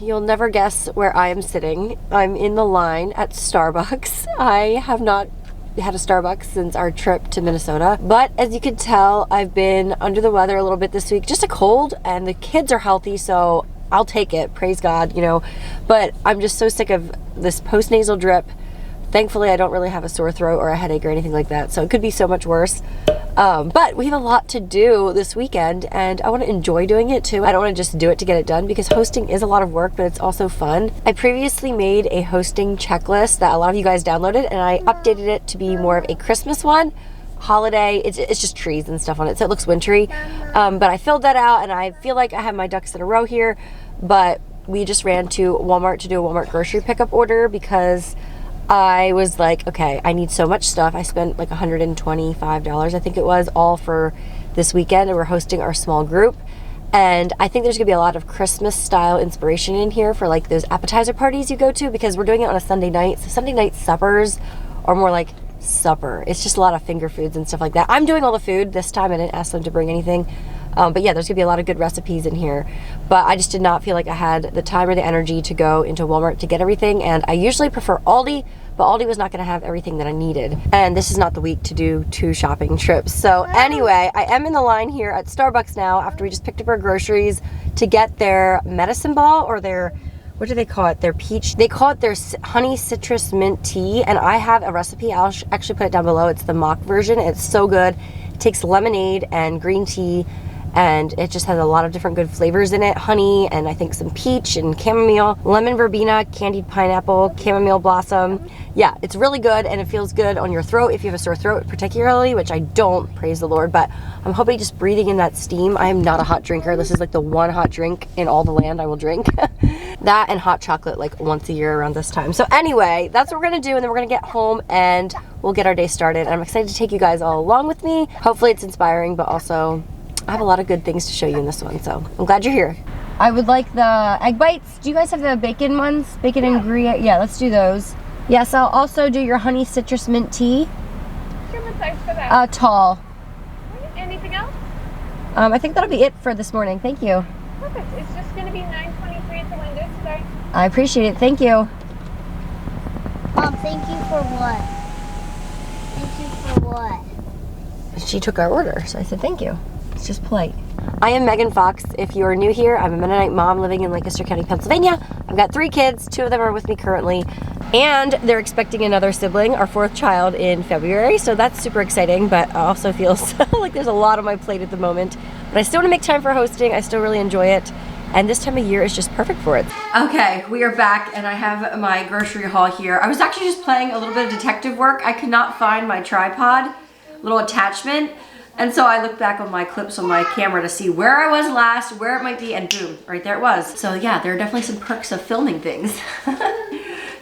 you'll never guess where I am sitting. I'm in the line at Starbucks. I have not had a Starbucks since our trip to Minnesota, but as you could tell, I've been under the weather a little bit this week. Just a cold, and the kids are healthy, so I'll take it, praise God, you know. But I'm just so sick of this post-nasal drip. Thankfully, I don't really have a sore throat or a headache or anything like that, so it could be so much worse. But we have a lot to do this weekend, and I want to enjoy doing it too. I don't want to just do it to get it done, because hosting is a lot of work, but it's also fun. I previously made a hosting checklist that a lot of you guys downloaded, and I updated it to be more of a Christmas one. Holiday, it's just trees and stuff on it, so it looks wintry. But I filled that out, and I feel like I have my ducks in a row here. But we just ran to Walmart to do a Walmart grocery pickup order, because I was like, okay, I need so much stuff. I spent like $125, I think it was, all for this weekend, and we're hosting our small group. And I think there's gonna be a lot of Christmas style inspiration in here for like those appetizer parties you go to, because we're doing it on a Sunday night. So Sunday night suppers are more like supper. It's just a lot of finger foods and stuff like that. I'm doing all the food this time. I didn't ask them to bring anything. But yeah, there's gonna be a lot of good recipes in here. But I just did not feel like I had the time or the energy to go into Walmart to get everything. And I usually prefer Aldi, but Aldi was not gonna have everything that I needed. And this is not the week to do 2 shopping trips. So anyway, I am in the line here at Starbucks now after we just picked up our groceries to get their medicine ball, or their, what do they call it? Their peach. They call it their honey citrus mint tea. And I have a recipe. I'll actually put it down below. It's the mock version. It's so good. It takes lemonade and green tea, and it just has a lot of different good flavors in it. Honey, and I think some peach and chamomile, lemon verbena, candied pineapple, chamomile blossom. Yeah, it's really good, and it feels good on your throat if you have a sore throat particularly, which I don't, praise the Lord, but I'm hoping just breathing in that steam. I am not a hot drinker. This is like the one hot drink in all the land I will drink. That and hot chocolate like once a year around this time. So anyway, that's what we're gonna do, and then we're gonna get home and we'll get our day started. And I'm excited to take you guys all along with me. Hopefully it's inspiring, but also I have a lot of good things to show you in this one, so I'm glad you're here. I would like the egg bites. Do you guys have the bacon ones? Bacon and Gruyere? Yeah, let's do those. Yes, I'll also do your honey citrus mint tea. What's your size for that? Tall. Anything else? I think that'll be it for this morning. Thank you. Perfect. It's just going to be $9.23 at the window today. I appreciate it. Thank you. Thank you for what? Thank you for what? She took our order, so I said thank you. It's just polite. I am Megan Fox. If you are new here, I'm a Mennonite mom living in Lancaster County, Pennsylvania. I've got 3 kids. 2 of them are with me currently, and they're expecting another sibling, our 4th child, in February. So that's super exciting, but also feels like there's a lot on my plate at the moment. But I still want to make time for hosting. I still really enjoy it, and this time of year is just perfect for it. Okay, we are back, and I have my grocery haul here. I was actually just playing a little bit of detective work. I could not find my tripod little attachment. And so I looked back on my clips on my camera to see where I was last, where it might be, and boom, right there it was. So yeah, there are definitely some perks of filming things.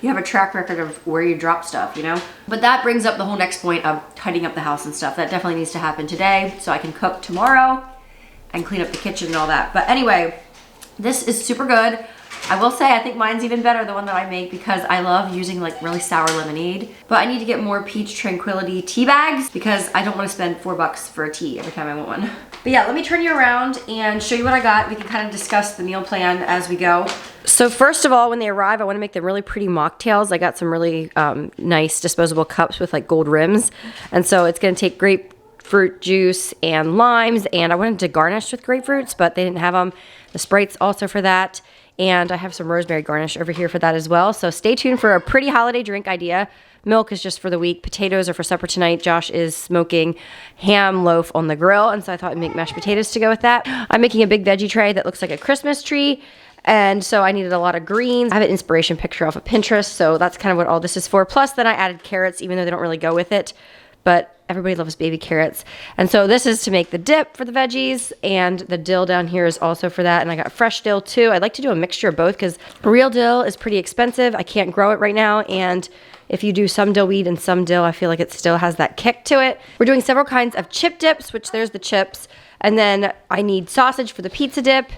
You have a track record of where you drop stuff, you know? But that brings up the whole next point of tidying up the house and stuff. That definitely needs to happen today so I can cook tomorrow and clean up the kitchen and all that. But anyway, this is super good. I will say I think mine's even better, the one that I make, because I love using like really sour lemonade. But I need to get more peach Tranquility tea bags because I don't want to spend $4 for a tea every time I want one. But yeah, let me turn you around and show you what I got. We can kind of discuss the meal plan as we go. So first of all, when they arrive, I want to make them really pretty mocktails. I got some really nice disposable cups with like gold rims. And so it's going to take grapefruit juice and limes, and I wanted to garnish with grapefruits, but they didn't have them. The Sprite's also for that. And I have some rosemary garnish over here for that as well. So stay tuned for a pretty holiday drink idea. Milk is just for the week. Potatoes are for supper tonight. Josh is smoking ham loaf on the grill, and so I thought I'd make mashed potatoes to go with that. I'm making a big veggie tray that looks like a Christmas tree, and so I needed a lot of greens. I have an inspiration picture off of Pinterest, so that's kind of what all this is for. Plus, then I added carrots, even though they don't really go with it, but everybody loves baby carrots. And so this is to make the dip for the veggies, and the dill down here is also for that. And I got fresh dill too. I like to do a mixture of both because real dill is pretty expensive. I can't grow it right now. And if you do some dill weed and some dill, I feel like it still has that kick to it. We're doing several kinds of chip dips, which there's the chips. And then I need sausage for the pizza dip.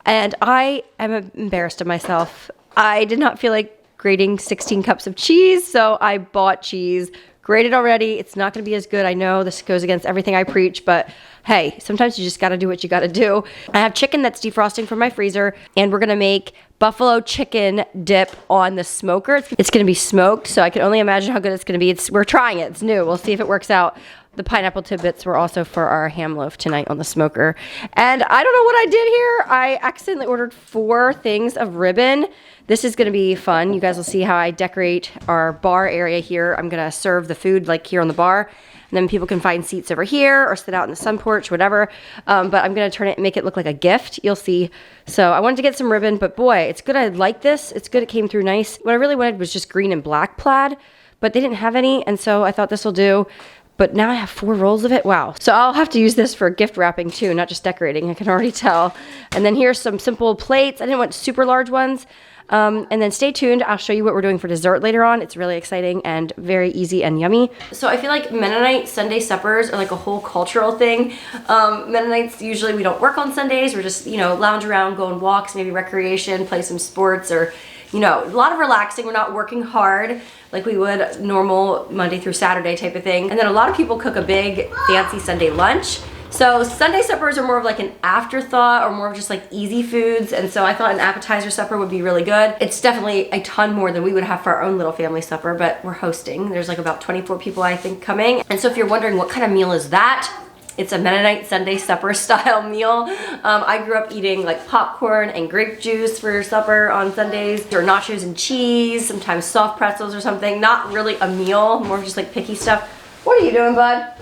And I am embarrassed of myself. I did not feel like grating 16 cups of cheese, so I bought cheese, grated already. It's not gonna be as good. I know this goes against everything I preach, but hey, sometimes you just gotta do what you gotta do. I have chicken that's defrosting from my freezer, and we're gonna make buffalo chicken dip on the smoker. It's gonna be smoked, so I can only imagine how good it's gonna be. We're trying it, it's new. We'll see if it works out. The pineapple tidbits were also for our ham loaf tonight on the smoker. And I don't know what I did here. I accidentally ordered 4 things of ribbon. This is gonna be fun. You guys will see how I decorate our bar area here. I'm gonna serve the food like here on the bar. And then people can find seats over here or sit out in the sun porch, whatever. But I'm gonna turn it and make it look like a gift. You'll see. So I wanted to get some ribbon, but boy, it's good I like this. It's good it came through nice. What I really wanted was just green and black plaid, but they didn't have any, and so I thought this will do. But now I have 4 rolls of it. Wow. So I'll have to use this for gift wrapping too, not just decorating. I can already tell. And then here's some simple plates. I didn't want super large ones. And then stay tuned. I'll show you what we're doing for dessert later on. It's really exciting and very easy and yummy. So I feel like Mennonite Sunday suppers are like a whole cultural thing. Mennonites, usually we don't work on Sundays. We're just, you know, lounge around, go on walks, maybe recreation, play some sports, or, you know, a lot of relaxing. We're not working hard like we would normal Monday through Saturday type of thing. And then a lot of people cook a big fancy Sunday lunch. So Sunday suppers are more of like an afterthought or more of just like easy foods. And so I thought an appetizer supper would be really good. It's definitely a ton more than we would have for our own little family supper, but we're hosting. There's like about 24 people I think coming. And so if you're wondering what kind of meal is that, it's a Mennonite Sunday supper style meal. I grew up eating like popcorn and grape juice for supper on Sundays, or nachos and cheese, sometimes soft pretzels or something. Not really a meal, more just like picky stuff. What are you doing, bud?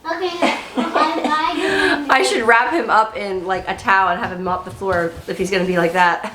Okay. I should wrap him up in like a towel and have him mop the floor if he's gonna be like that.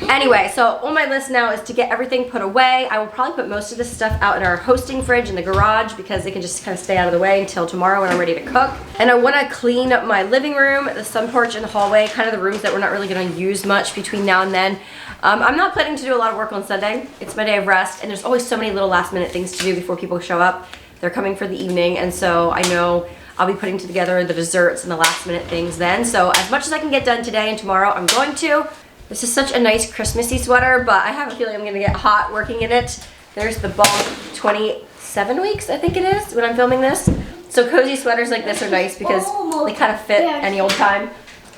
Anyway, so on my list now is to get everything put away. I will probably put most of this stuff out in our hosting fridge in the garage because they can just kind of stay out of the way until tomorrow when I'm ready to cook. And I want to clean up my living room, the sun porch, and the hallway, kind of the rooms that we're not really going to use much between now and then. I'm not planning to do a lot of work on Sunday. It's my day of rest, and there's always so many little last minute things to do before people show up. They're coming for the evening, and so I know I'll be putting together the desserts and the last minute things then. So as much as I can get done today and tomorrow, I'm going to. This is such a nice Christmassy sweater, but I have a feeling I'm gonna get hot working in it. There's the bulk, 27 weeks, I think it is, when I'm filming this. So cozy sweaters like this are nice because they kind of fit any old time.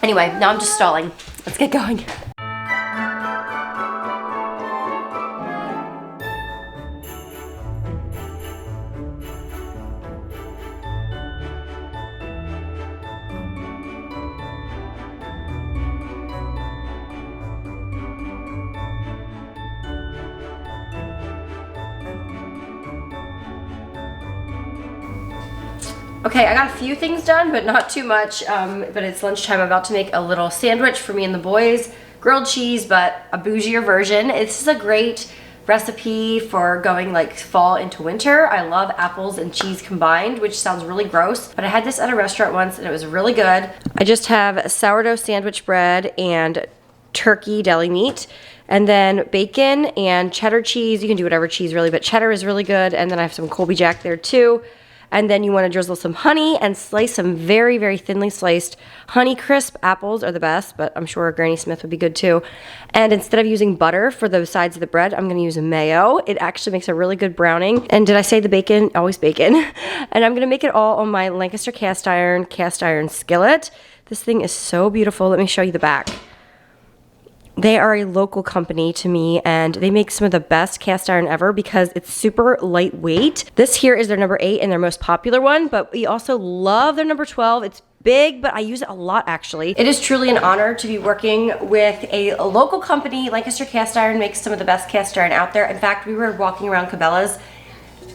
Anyway, now I'm just stalling. Let's get going. Okay, I got a few things done, but not too much, but it's lunchtime. I'm about to make a little sandwich for me and the boys. Grilled cheese, but a bougier version. This is a great recipe for going like fall into winter. I love apples and cheese combined, which sounds really gross, but I had this at a restaurant once and it was really good. I just have sourdough sandwich bread and turkey deli meat, and then bacon and cheddar cheese. You can do whatever cheese really, but cheddar is really good. And then I have some Colby Jack there too. And then you want to drizzle some honey and slice some very, very thinly sliced Honey Crisp apples are the best, but I'm sure Granny Smith would be good too. And instead of using butter for the sides of the bread, I'm going to use mayo. It actually makes a really good browning. And did I say the bacon? Always bacon. And I'm going to make it all on my Lancaster Cast Iron skillet. This thing is so beautiful. Let me show you the back. They are a local company to me, and they make some of the best cast iron ever because it's super lightweight. This here is their number 8 and their most popular one, but we also love their number 12. It's big, but I use it a lot actually. It is truly an honor to be working with a local company. Lancaster Cast Iron makes some of the best cast iron out there. In fact, we were walking around Cabela's,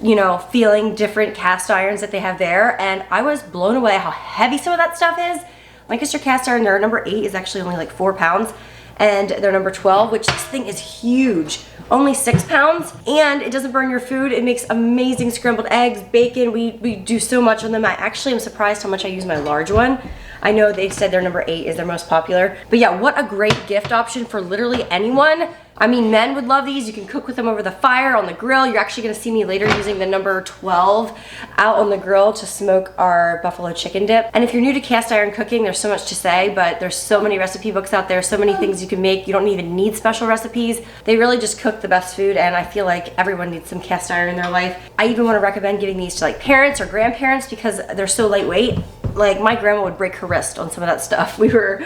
you know, feeling different cast irons that they have there, and I was blown away how heavy some of that stuff is. Lancaster Cast Iron, their number 8 is actually only like 4 pounds. And their number 12, which this thing is huge, only 6 pounds, and it doesn't burn your food. It makes amazing scrambled eggs, bacon. We do so much on them. I actually am surprised how much I use my large one. I know they said their number 8 is their most popular. But yeah, what a great gift option for literally anyone. I mean, men would love these. You can cook with them over the fire, on the grill. You're actually gonna see me later using the number 12 out on the grill to smoke our buffalo chicken dip. And if you're new to cast iron cooking, there's so much to say, but there's so many recipe books out there, so many things you can make. You don't even need special recipes. They really just cook the best food, and I feel like everyone needs some cast iron in their life. I even wanna recommend giving these to like parents or grandparents because they're so lightweight. Like my grandma would break her wrist on some of that stuff. We were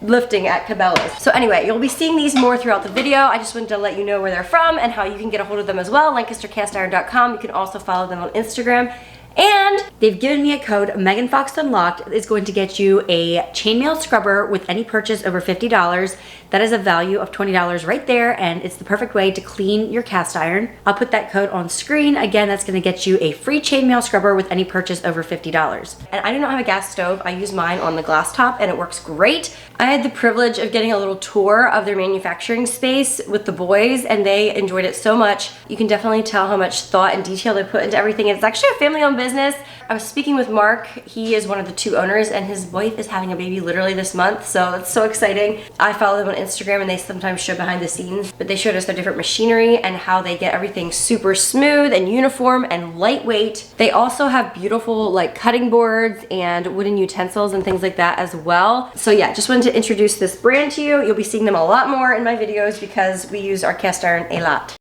lifting at Cabela's. So anyway, you'll be seeing these more throughout the video. I just wanted to let you know where they're from and how you can get a hold of them as well. LancasterCastIron.com. You can also follow them on Instagram. And they've given me a code, MEGANFOXUNLOCKED, is going to get you a chainmail scrubber with any purchase over $50. That is a value of $20 right there, and it's the perfect way to clean your cast iron. I'll put that code on screen. Again, that's gonna get you a free chainmail scrubber with any purchase over $50. And I do not have a gas stove. I use mine on the glass top, and it works great. I had the privilege of getting a little tour of their manufacturing space with the boys, and they enjoyed it so much. You can definitely tell how much thought and detail they put into everything. It's actually a family-owned business. I was speaking with Mark. He is one of the 2 owners, and his wife is having a baby literally this month, so it's so exciting. I follow them on Instagram, and they sometimes show behind the scenes, but they showed us their different machinery and how they get everything super smooth and uniform and lightweight. They also have beautiful like cutting boards and wooden utensils and things like that as well. So yeah, just wanted to introduce this brand to you. You'll be seeing them a lot more in my videos because we use our cast iron a lot.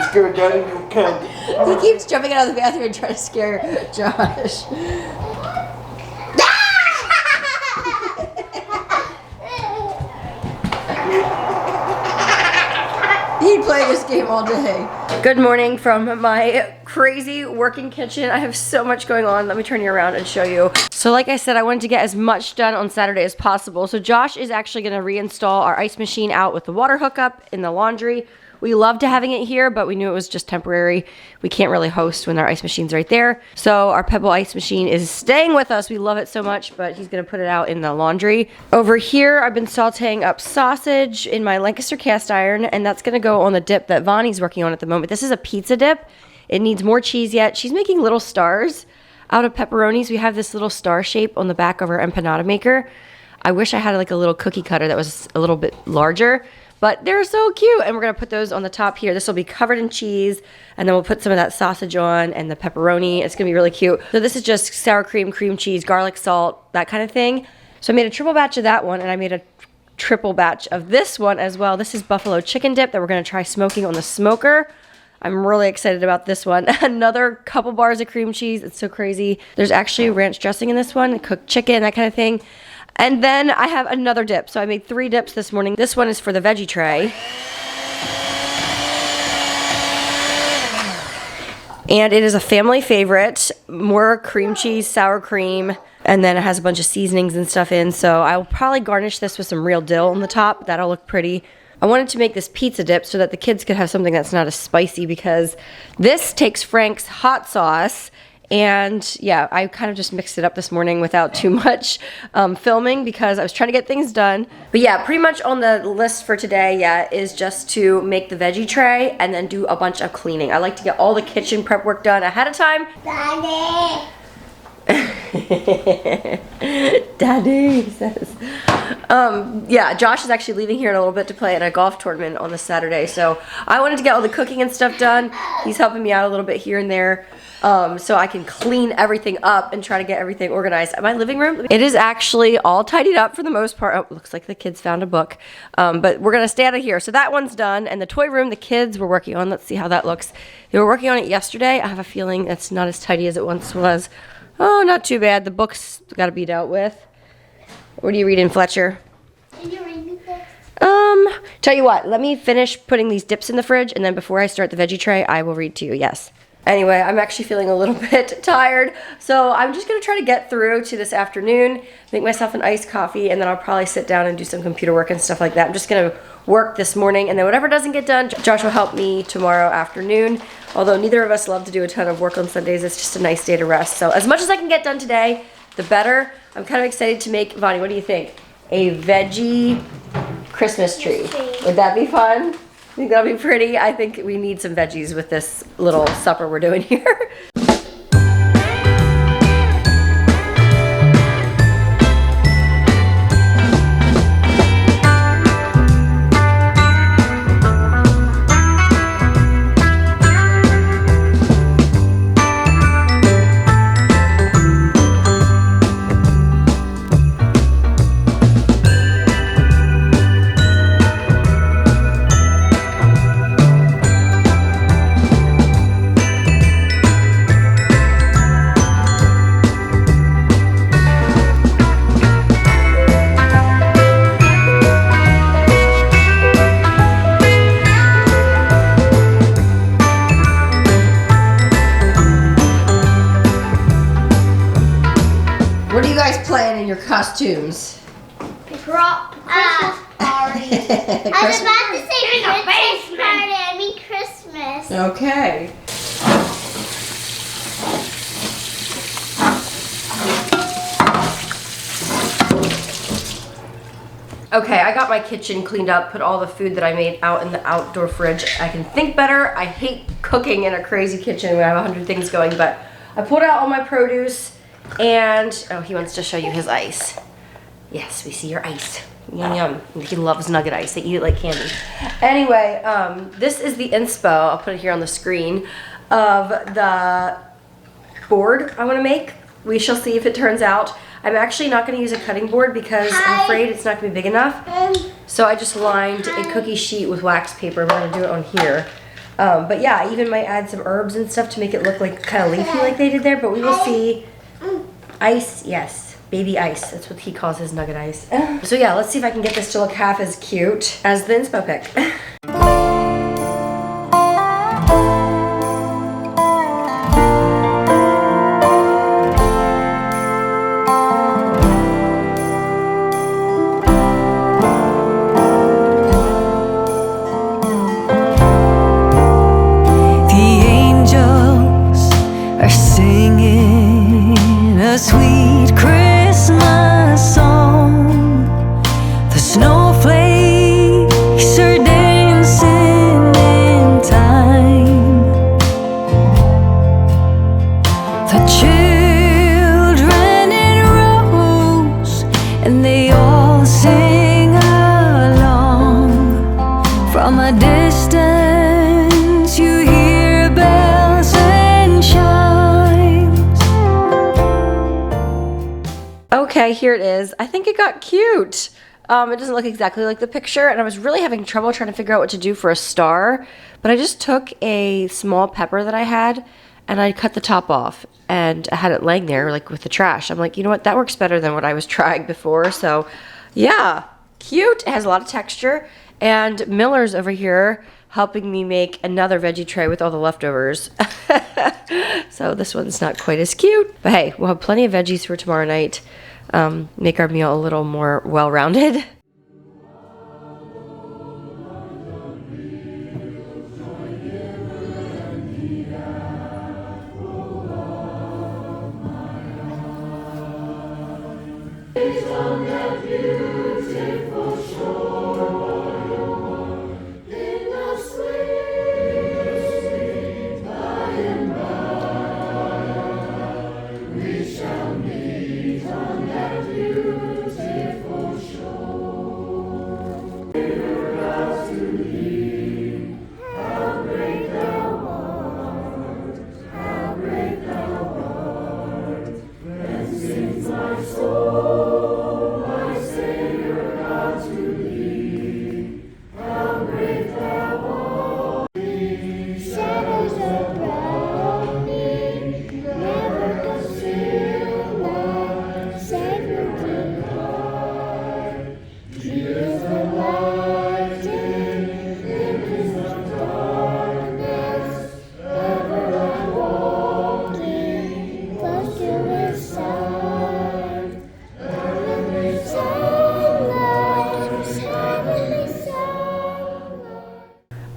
Scare Daddy, you can. He keeps jumping out of the bathroom and trying to scare Josh. He'd play this game all day. Good morning from my crazy working kitchen. I have so much going on. Let me turn you around and show you. So like I said, I wanted to get as much done on Saturday as possible. So Josh is actually gonna reinstall our ice machine out with the water hookup in the laundry. We loved having it here, but we knew it was just temporary. We can't really host when our ice machine's right there. So our Pebble ice machine is staying with us. We love it so much, but he's gonna put it out in the laundry. Over here, I've been sauteing up sausage in my Lancaster Cast Iron, and that's gonna go on the dip that Vonnie's working on at the moment. This is a pizza dip. It needs more cheese yet. She's making little stars out of pepperonis. We have this little star shape on the back of our empanada maker. I wish I had like a little cookie cutter that was a little bit larger. But they're so cute, and we're gonna put those on the top here. This will be covered in cheese, and then we'll put some of that sausage on and the pepperoni. It's gonna be really cute. So this is just sour cream, cream cheese, garlic salt, that kind of thing. So I made a triple batch of that one, and I made a triple batch of this one as well. This is buffalo chicken dip that we're gonna try smoking on the smoker. I'm really excited about this one. Another couple bars of cream cheese. It's so crazy. There's actually ranch dressing in this one, cooked chicken, that kind of thing. And then I have another dip. So I made 3 dips this morning. This one is for the veggie tray. And it is a family favorite. More cream cheese, sour cream, and then it has a bunch of seasonings and stuff in. So I will probably garnish this with some real dill on the top. That'll look pretty. I wanted to make this pizza dip so that the kids could have something that's not as spicy, because this takes Frank's hot sauce. And yeah, I kind of just mixed it up this morning without too much filming because I was trying to get things done. But yeah, pretty much on the list for today, yeah, is just to make the veggie tray and then do a bunch of cleaning. I like to get all the kitchen prep work done ahead of time. Daddy. Daddy, he says. Yeah, Josh is actually leaving here in a little bit to play at a golf tournament on this Saturday, so I wanted to get all the cooking and stuff done. He's helping me out a little bit here and there, so I can clean everything up and try to get everything organized. My living room, it is actually all tidied up for the most part. Oh, looks like the kids found a book, but we're gonna stay out of here. So that one's done, and the toy room the kids were working on. Let's see how that looks. They were working on it yesterday. I have a feeling it's not as tidy as it once was. Oh, not too bad. The book's got to be dealt with. What are you reading, Fletcher? Did you read me this? Tell you what, let me finish putting these dips in the fridge, and then before I start the veggie tray, I will read to you, yes. Anyway, I'm actually feeling a little bit tired, so I'm just going to try to get through to this afternoon, make myself an iced coffee, and then I'll probably sit down and do some computer work and stuff like that. I'm just going to work this morning, and then whatever doesn't get done, Josh will help me tomorrow afternoon. Although neither of us love to do a ton of work on Sundays, it's just a nice day to rest. So as much as I can get done today, the better. I'm kind of excited to make, Vonnie, what do you think? A veggie Christmas tree. Would that be fun? Think that'll be pretty? I think we need some veggies with this little supper we're doing here. What are you guys playing in your costumes? Christmas party. I was about to say Christmas party. I mean Christmas. Okay. Okay, I got my kitchen cleaned up, put all the food that I made out in the outdoor fridge. I can think better. I hate cooking in a crazy kitchen when I have 100 things going, but I pulled out all my produce and, oh, he wants to show you his ice. Yes, we see your ice. Yum, yum. He loves nugget ice. They eat it like candy. Anyway, this is the inspo, I'll put it here on the screen, of the board I want to make. We shall see if it turns out. I'm actually not going to use a cutting board because I'm afraid it's not going to be big enough. So I just lined a cookie sheet with wax paper. I'm going to do it on here. But yeah, I even might add some herbs and stuff to make it look like kind of leafy like they did there, but we will see. Ice, yes. Baby ice. That's what he calls his nugget ice. So yeah, let's see if I can get this to look half as cute as the inspo pic. Sweet Christmas song. The snowflakes are dancing in time. The children in rows, and they all sing along. From a distance you hear bells and chimes. Okay, here it is. I think it got cute. It doesn't look exactly like the picture, and I was really having trouble trying to figure out what to do for a star, but I just took a small pepper that I had, and I cut the top off, and I had it laying there, like, with the trash. I'm like, you know what, that works better than what I was trying before, so, yeah, cute. It has a lot of texture, and Miller's over here helping me make another veggie tray with all the leftovers. So this one's not quite as cute, but hey, we'll have plenty of veggies for tomorrow night. Make our meal a little more well-rounded. Shall meet.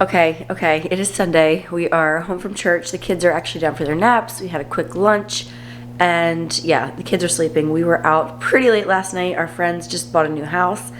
Okay, it is Sunday. We are home from church. The kids are actually down for their naps. We had a quick lunch, and yeah, the kids are sleeping. We were out pretty late last night. Our friends just bought a new house,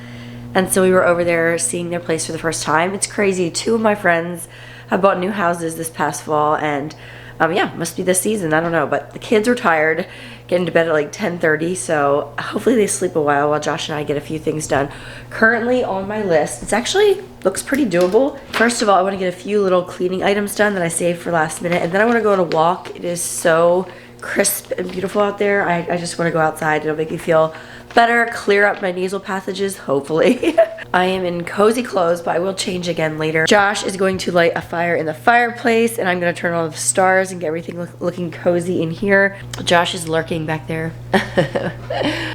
and so we were over there seeing their place for the first time. It's crazy. 2 of my friends have bought new houses this past fall, and yeah, must be this season. I don't know, but the kids were tired, getting to bed at like 10:30, so hopefully they sleep a while Josh and I get a few things done. Currently on my list, it's actually looks pretty doable. First of all, I want to get a few little cleaning items done that I saved for last minute, and then I want to go on a walk. It is so crisp and beautiful out there. I just want to go outside. It'll make me feel better, clear up my nasal passages, hopefully. I am in cozy clothes, but I will change again later. Josh is going to light a fire in the fireplace, and I'm going to turn on the stars and get everything looking cozy in here. Josh is lurking back there.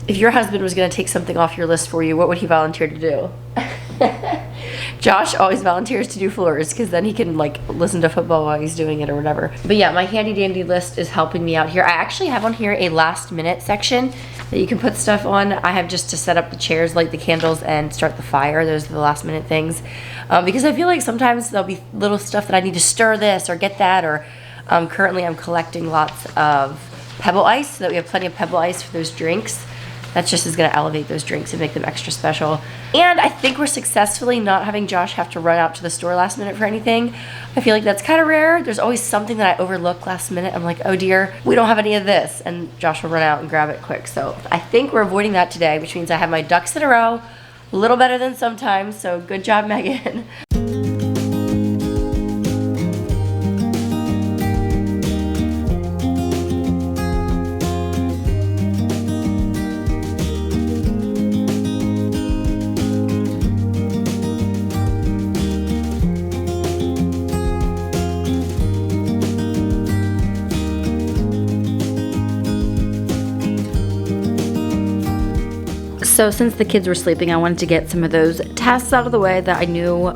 If your husband was going to take something off your list for you, what would he volunteer to do? Josh always volunteers to do floors because then he can like listen to football while he's doing it or whatever. But yeah, my handy dandy list is helping me out here. I actually have on here a last minute section that you can put stuff on. I have just to set up the chairs, light the candles, and start the fire. Those are the last minute things. Because I feel like sometimes there'll be little stuff that I need to stir this or get that, or currently I'm collecting lots of pebble ice so that we have plenty of pebble ice for those drinks. That just is going to elevate those drinks and make them extra special. And I think we're successfully not having Josh have to run out to the store last minute for anything. I feel like that's kind of rare. There's always something that I overlook last minute. I'm like, oh dear, we don't have any of this. And Josh will run out and grab it quick. So I think we're avoiding that today, which means I have my ducks in a row. A little better than sometimes. So good job, Megan. So since the kids were sleeping, I wanted to get some of those tasks out of the way that I knew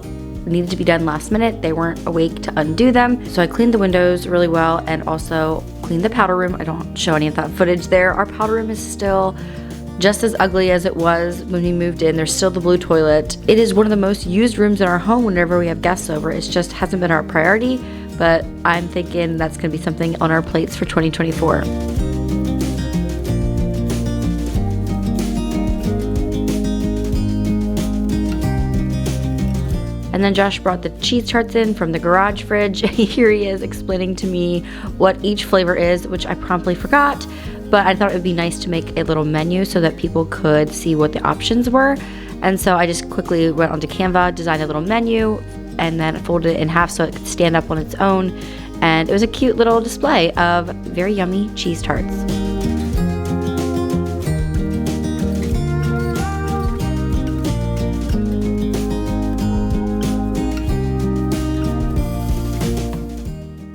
needed to be done last minute. They weren't awake to undo them. So I cleaned the windows really well and also cleaned the powder room. I don't show any of that footage there. Our powder room is still just as ugly as it was when we moved in. There's still the blue toilet. It is one of the most used rooms in our home whenever we have guests over. It just hasn't been our priority, but I'm thinking that's gonna be something on our plates for 2024. And then Josh brought the cheese tarts in from the garage fridge. Here he is explaining to me what each flavor is, which I promptly forgot, but I thought it would be nice to make a little menu so that people could see what the options were. And so I just quickly went onto Canva, designed a little menu, and then folded it in half so it could stand up on its own. And it was a cute little display of very yummy cheese tarts.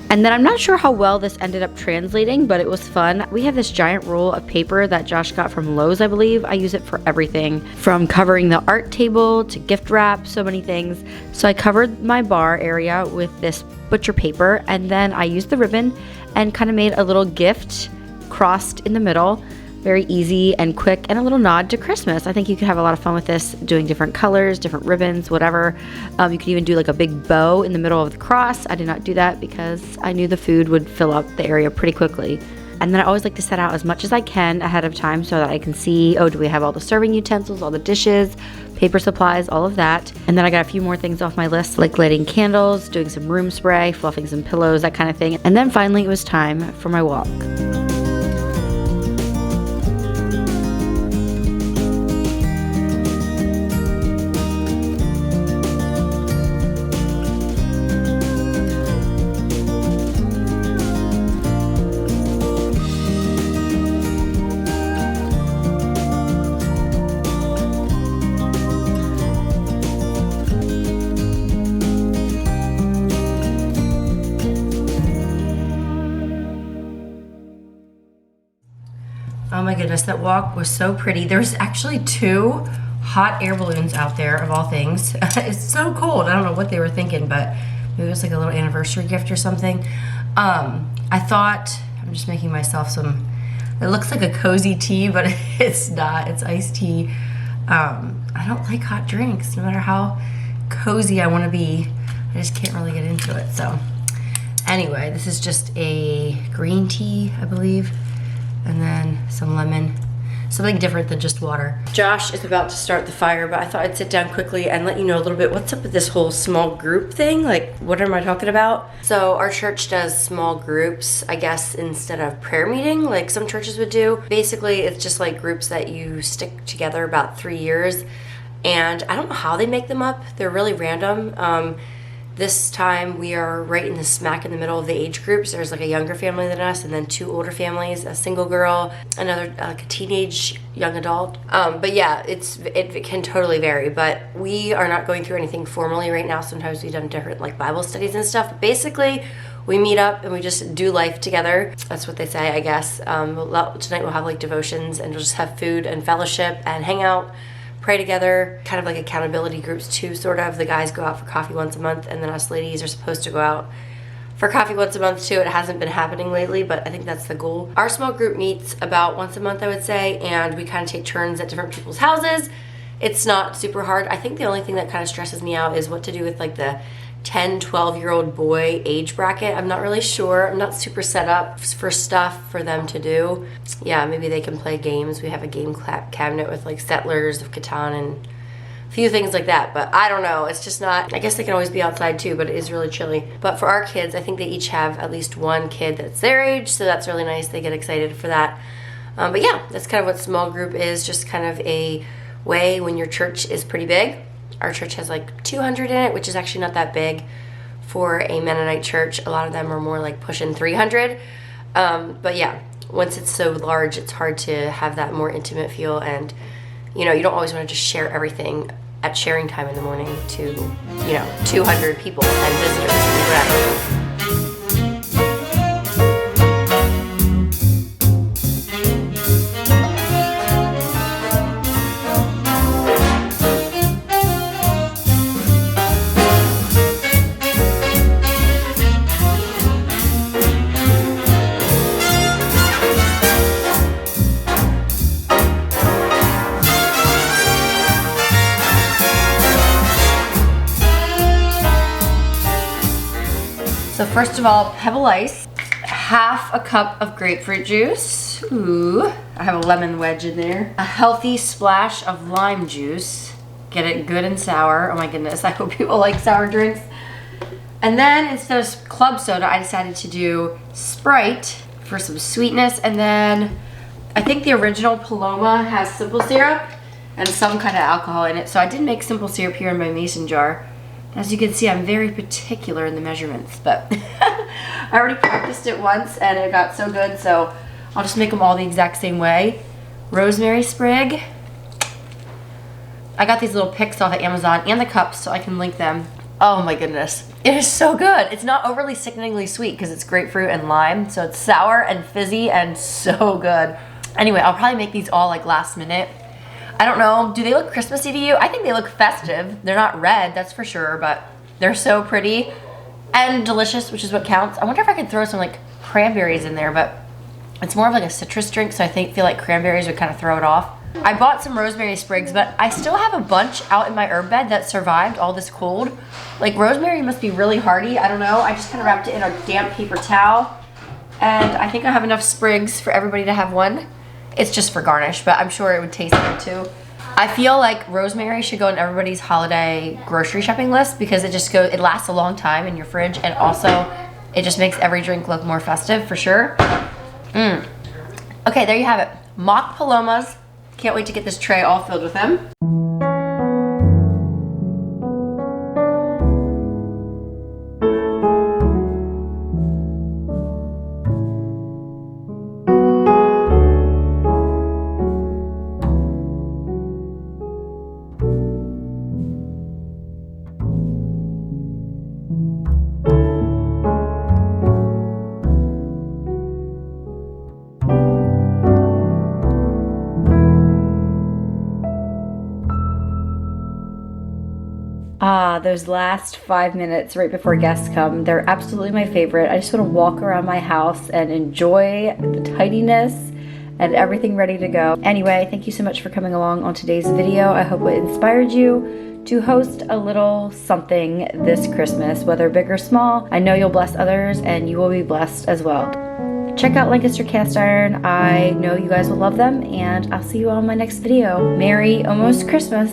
And then I'm not sure how well this ended up translating, but it was fun. We have this giant roll of paper that Josh got from Lowe's, I believe. I use it for everything, from covering the art table to gift wrap, so many things. So I covered my bar area with this butcher paper, and then I used the ribbon and kind of made a little gift crossed in the middle. Very easy and quick, and a little nod to Christmas. I think you could have a lot of fun with this, doing different colors, different ribbons, whatever. You could even do like a big bow in the middle of the cross. I did not do that because I knew the food would fill up the area pretty quickly. And then I always like to set out as much as I can ahead of time so that I can see, oh, do we have all the serving utensils, all the dishes, paper supplies, all of that. And then I got a few more things off my list, like lighting candles, doing some room spray, fluffing some pillows, that kind of thing. And then finally it was time for my walk. Oh my goodness, that walk was so pretty. There's actually 2 hot air balloons out there, of all things. It's so cold. I don't know what they were thinking, but maybe it was like a little anniversary gift or something. I thought, I'm just making myself some, it looks like a cozy tea, but it's not. It's iced tea. I don't like hot drinks, no matter how cozy I want to be. I just can't really get into it. So anyway, this is just a green tea, I believe, and then some lemon. Something different than just water. Josh is about to start the fire, but I thought I'd sit down quickly and let you know a little bit what's up with this whole small group thing. Like, what am I talking about? So our church does small groups, I guess, instead of prayer meeting, like some churches would do. Basically, it's just like groups that you stick together about 3 years. And I don't know how they make them up. They're really random. This time we are right in the smack in the middle of the age groups. There's like a younger family than us and then 2 older families, a single girl, another like a teenage young adult. But yeah, it can totally vary, but we are not going through anything formally right now. Sometimes we've done different like Bible studies and stuff. But basically, we meet up and we just do life together. That's what they say, I guess. Tonight we'll have like devotions and we'll just have food and fellowship and hang out, pray together, kind of like accountability groups too, sort of. The guys go out for coffee once a month, and then us ladies are supposed to go out for coffee once a month too. It hasn't been happening lately, but I think that's the goal. Our small group meets about once a month, I would say, and we kind of take turns at different people's houses. It's not super hard. I think the only thing that kind of stresses me out is what to do with like the 10, 12-year-old boy age bracket. I'm not really sure. I'm not super set up for stuff for them to do. Yeah, maybe they can play games. We have a game cabinet with like Settlers of Catan and a few things like that, but I don't know. It's just not, I guess they can always be outside too, but it is really chilly. But for our kids, I think they each have at least one kid that's their age, so that's really nice. They get excited for that. But yeah, that's kind of what small group is, just kind of a way when your church is pretty big. Our church has like 200 in it, which is actually not that big for a Mennonite church. A lot of them are more like pushing 300. But yeah, once it's so large, it's hard to have that more intimate feel. And, you know, you don't always want to just share everything at sharing time in the morning to, you know, 200 people and visitors and whatever. So first of all, Pebble Ice, half a cup of grapefruit juice. Ooh, I have a lemon wedge in there. A healthy splash of lime juice. Get it good and sour. Oh my goodness, I hope people like sour drinks. And then instead of club soda, I decided to do Sprite for some sweetness. And then I think the original Paloma has simple syrup and some kind of alcohol in it. So I did make simple syrup here in my mason jar. As you can see, I'm very particular in the measurements, but I already practiced it once and it got so good, so I'll just make them all the exact same way. Rosemary sprig. I got these little picks off of Amazon and the cups so I can link them. Oh my goodness. It is so good. It's not overly sickeningly sweet because it's grapefruit and lime, so it's sour and fizzy and so good. Anyway, I'll probably make these all like last minute. I don't know, do they look Christmassy to you? I think they look festive. They're not red, that's for sure, but they're so pretty and delicious, which is what counts. I wonder if I could throw some like cranberries in there, but it's more of like a citrus drink, so I feel like cranberries would kind of throw it off. I bought some rosemary sprigs, but I still have a bunch out in my herb bed that survived all this cold. Like rosemary must be really hardy, I don't know. I just kind of wrapped it in a damp paper towel, and I think I have enough sprigs for everybody to have one. It's just for garnish, but I'm sure it would taste good too. I feel like rosemary should go on everybody's holiday grocery shopping list because it lasts a long time in your fridge, and also it just makes every drink look more festive for sure. Okay, there you have it. Mock Palomas. Can't wait to get this tray all filled with them. Those last 5 minutes right before guests come, they're absolutely my favorite. I just want to walk around my house and enjoy the tidiness and everything ready to go. Anyway, thank you so much for coming along on today's video. I hope it inspired you to host a little something this Christmas, whether big or small. I know you'll bless others and you will be blessed as well. Check out Lancaster Cast Iron. I know you guys will love them, and I'll see you all in my next video. Merry almost Christmas.